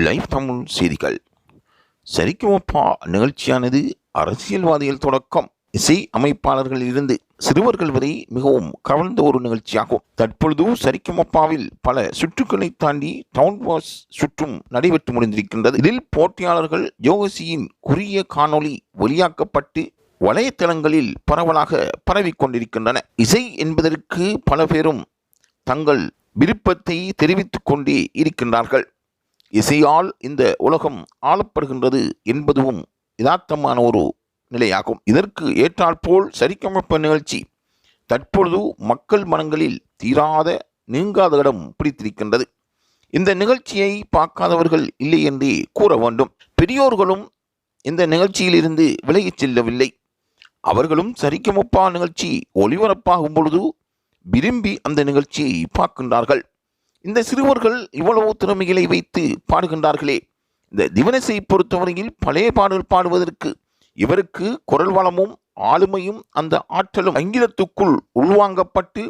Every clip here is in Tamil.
லைவ் தமிழ் செய்திகள். சரிகமபா நிகழ்ச்சியானது அரசியல்வாதிகள் தொடக்கம் இசை அமைப்பாளர்கள் இருந்து சிறுவர்கள் வரை மிகவும் கவர்ந்த ஒரு நிகழ்ச்சியாகும். தற்பொழுது சரிகமபாவில் பல சுற்றுக்களை தாண்டி டவுன் பாஸ் சுற்றும் நடைபெற்று முடிந்திருக்கின்றது. இதில் போட்டியாளர்கள் யோகசியின் குறுகிய காணொளி ஒளியாக்கப்பட்டு வலைத்தளங்களில் பரவலாக பரவிக்கொண்டிருக்கின்றன. இசை என்பதற்கு பல பேரும் தங்கள் விருப்பத்தை தெரிவித்துக் கொண்டே இருக்கின்றார்கள். இசையால் இந்த உலகம் ஆளப்படுகின்றது என்பதும் யதார்த்தமான ஒரு நிலையாகும். இதற்கு ஏற்றாற்போல் சரிகமப நிகழ்ச்சி தற்பொழுது மக்கள் மனங்களில் தீராத நீங்காத இடம் பிடித்திருக்கின்றது. இந்த நிகழ்ச்சியை பார்க்காதவர்கள் இல்லை என்றே கூற வேண்டும். பெரியோர்களும் இந்த நிகழ்ச்சியிலிருந்து விலகிச் செல்லவில்லை. அவர்களும் சரிகமபா நிகழ்ச்சி ஒளிபரப்பாகும் பொழுது விரும்பி அந்த நிகழ்ச்சியை பார்க்கின்றார்கள். இந்த சிறுவர்கள் இவ்வளவு திறமைகளை வைத்து பாடுகின்றார்களே. இந்த திவனசை பொறுத்தவரையில் பழைய பாடல் பாடுவதற்கு இவருக்கு குரல் வளமும் ஆளுமையும் அந்த ஆற்றலும் சங்கீதத்துக்குள் உள்வாங்கப்பட்டு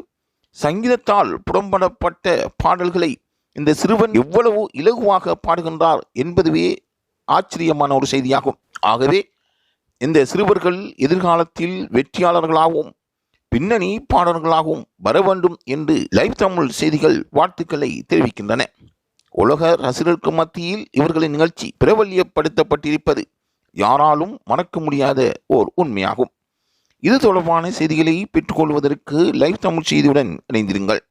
சங்கீதத்தால் புறம்படப்பட்ட பாடல்களை இந்த சிறுவன் எவ்வளவு இலகுவாக பாடுகின்றார் என்பதுவே ஆச்சரியமான ஒரு செய்தியாகும். ஆகவே இந்த சிறுவர்கள் எதிர்காலத்தில் வெற்றியாளர்களாகவும் பின்னணி பாடல்களாகவும் வர வேண்டும் என்று லைவ் தமிழ் செய்திகள் வாழ்த்துக்களை தெரிவிக்கின்றன. உலக ரசிகர்களுக்கு மத்தியில் இவர்களின் நிகழ்ச்சி பிரபல்யப்படுத்தப்பட்டிருப்பது யாராலும் மறக்க முடியாத ஓர் உண்மையாகும். இது தொடர்பான செய்திகளை பெற்றுக்கொள்வதற்கு லைவ் தமிழ் செய்தியுடன் இணைந்திருங்கள்.